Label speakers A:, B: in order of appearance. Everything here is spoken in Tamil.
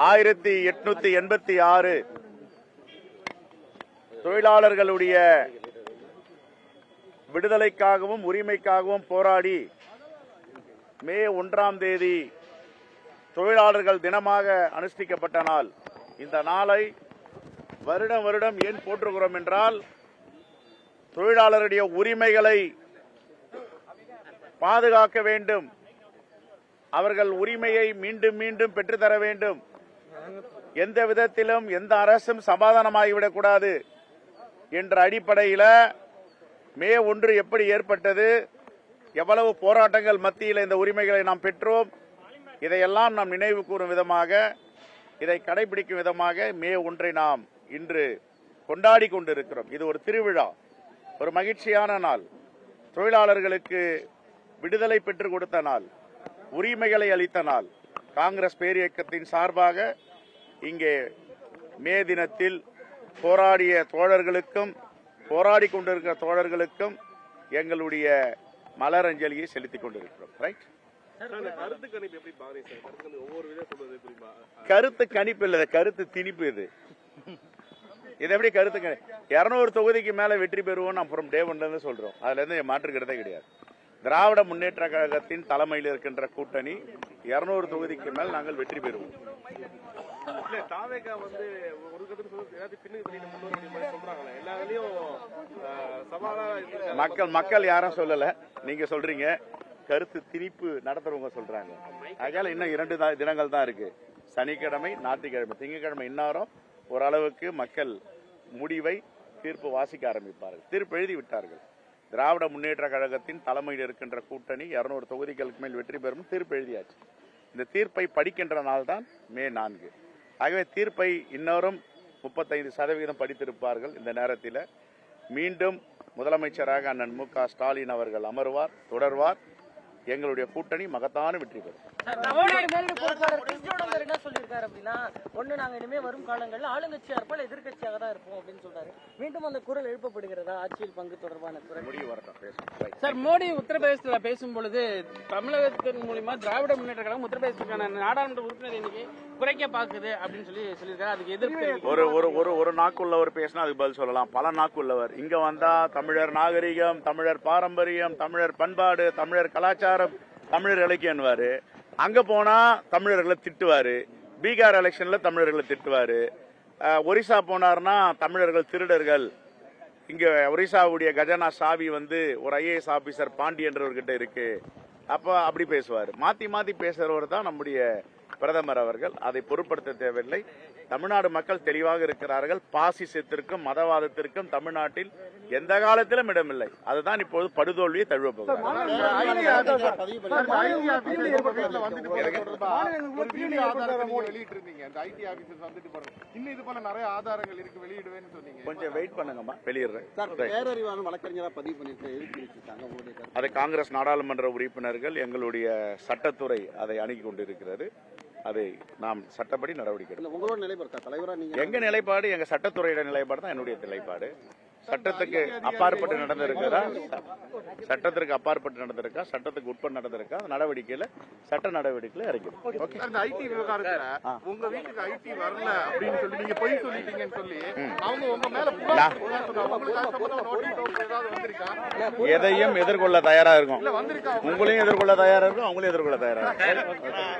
A: 1886 தொழிலாளர்களுடைய விடுதலைக்காகவும் உரிமைக்காகவும் போராடி மே 1ஆம் தேதி தொழிலாளர்கள் தினமாக அனுஷ்டிக்கப்பட்ட நாள். இந்த நாளை வருடம் வருடம் ஏன் போற்றுகிறோம் என்றால், தொழிலாளருடைய உரிமைகளை பாதுகாக்க வேண்டும், அவர்கள் உரிமையை மீண்டும் மீண்டும் பெற்றுத்தர வேண்டும், எந்த விதத்திலும் எந்த அரசும் சமாதானமாகிவிடக்கூடாது என்ற அடிப்படையில் மே 1 எப்படி ஏற்பட்டது, எவ்வளவு போராட்டங்கள் மத்தியில் இந்த உரிமைகளை நாம் பெற்றோம், இதையெல்லாம் நாம் நினைவு கூறும் விதமாக, இதை கடைபிடிக்கும் விதமாக மே 1 நாம் இன்று கொண்டாடி கொண்டிருக்கிறோம். இது ஒரு திருவிழா, ஒரு மகிழ்ச்சியான நாள், தொழிலாளர்களுக்கு விடுதலை பெற்றுக் கொடுத்த நாள், உரிமைகளை அளித்த நாள். காங்கிரஸ் பேரியக்கத்தின் சார்பாக இங்கே மே தினத்தில் போராடிய தோழர்களுக்கும் போராடி கொண்டிருக்கிற தோழர்களுக்கும் எங்களுடைய மலரஞ்சலியை செலுத்திக் கொண்டிருக்கிறோம். ரைட்? கருத்து கணிப்பு இல்ல, கருத்து திணிப்பு. இது எப்படி கருத்து கணிப்பு? 200 தொகுதிக்கு மேல வெற்றி பெறுவோம் அப்புறம் டே 1 சொல்றோம். அதுல இருந்து மாற்று கருத்தே கிடையாது. திராவிட முன்னேற்ற கழகத்தின் தலைமையில் இருக்கின்ற கூட்டணி 200 தொகுதிக்கு மேல் நாங்கள் வெற்றி பெறுவோம். மக்கள் யாரும் சொல்லல, நீங்க சொல்றீங்க. கருத்து திணிப்பு நடத்துறவங்க சொல்றாங்க. அதனால இன்னும் 2 தினங்கள் தான் இருக்கு, சனிக்கிழமை ஞாயிற்றுக்கிழமை. திங்கட்கிழமை இன்னாரும் ஓரளவுக்கு மக்கள் முடிவை தீர்ப்பு வாசிக்க ஆரம்பிப்பார்கள். தீர்ப்பு எழுதி விட்டார்கள். திராவிட முன்னேற்ற கழகத்தின் தலைமையில் இருக்கின்ற கூட்டணி 200 தொகுதிகளுக்கு மேல் வெற்றி பெறும் தீர்ப்பு எழுதியாச்சு. இந்த தீர்ப்பை படிக்கின்ற நாள் தான் மே 4. ஆகவே தீர்ப்பை இன்னொரும் 35% படித்திருப்பார்கள். இந்த நேரத்தில் மீண்டும் முதலமைச்சராக அண்ணன் மு.க. ஸ்டாலின் அவர்கள் அமர்வார், தொடர்வார். எங்களுடைய கூட்டணி மகத்தான வெற்றி பெறும்.
B: நாங்க இனிமே வரும் காலங்களில் ஆளுங்கட்சியா இருப்போம், எதிர்கட்சியாக தான் இருப்போம் அப்படின்னு சொல்றாரு. மீண்டும் அந்த குரல் எழுப்பப்படுகிறதா? ஆட்சியில் பங்கு தொடர்பான குரல்
A: முடிவு வரட்டும்.
C: சார், மோடி உத்தரப்பிரதேசத்தில் பேசும் பொழுது தமிழகத்தின் மூலமா திராவிட முன்னேற்ற கழகம் உத்தரப்பிரதேசத்துக்கான நாடாளுமன்ற உறுப்பினர் எண்ணிக்கை குறைக்க பாக்குது அப்படின்னு சொல்லியிருக்காரு. அதுக்கு எதிர்ப்பு
A: ஒரு நாக்குள்ளவர் பேசினா அதுக்கு பதில் சொல்லலாம். பல நாக்குள்ளவர் இங்க வந்தா தமிழர் நாகரிகம், தமிழர் பாரம்பரியம், தமிழர் பண்பாடு, தமிழர் கலாச்சாரம், தமிழர் இலக்கியன்வாரு. அங்க போனா தமிழர்களை திட்டுவாரு. பீகார் எலெக்ஷன்ல தமிழர்களை திட்டுவாரு. ஒரிசா போனார்னா தமிழர்கள் திருடர்கள். இங்க ஒரிசாவுடைய கஜானா சாவி ஒரு IAS ஆபீசர் பாண்டியன்றவர்கிட்ட இருக்கு. அப்ப அப்படி பேசுவார். மாத்தி மாத்தி பேசுறவர் தான் நம்முடைய பிரதமர் அவர்கள். அதை பொருட்படுத்த தேவையில்லை. தமிழ்நாடு மக்கள் தெளிவாக இருக்கிறார்கள். பாசிசத்திற்கும் மதவாதத்திற்கும் தமிழ்நாட்டில் எந்த காலத்திலும் இடமில்லை. அதுதான் இப்போது படுதோல்வியை தழுவ போகிறார். கொஞ்சம் வெயிட் பண்ணுங்கம்மா, வெளியிடுறேன். அதை காங்கிரஸ் நாடாளுமன்ற உறுப்பினர்கள், எங்களுடைய சட்டத்துறை அதை அணுகி கொண்டிருக்கிறது. அதை நாம் சட்டப்படி நடவடிக்கை எடுப்போம். எங்க நிலைப்பாடு, எங்க சட்டத்துறையோட நிலைப்பாடு தான் என்னுடைய நிலைப்பாடு. சட்டத்துக்கு அப்பாற்பட்டு நடந்திருக்கிறா, சட்டத்திற்கு அப்பாற்பட்டு நடந்திருக்கா, சட்டத்துக்கு உட்பட்டு நடந்திருக்கா, நடவடிக்கையில சட்ட நடவடிக்கையில இறங்கிடும்.
D: அந்த ஐடி விவகாரத்துல உங்க வீட்டுக்கு ஐடி வரல அப்படின்னு சொல்லி நீங்க பொய் சொல்லிட்டீங்கன்னு சொல்லி அவங்க உங்க மேல
A: எதையும் எதிர்கொள்ள தயாரா இருக்கும். உங்களையும் எதிர்கொள்ள தயாரா இருக்கும், அவங்களையும் எதிர்கொள்ள தயாரா இருக்கும்.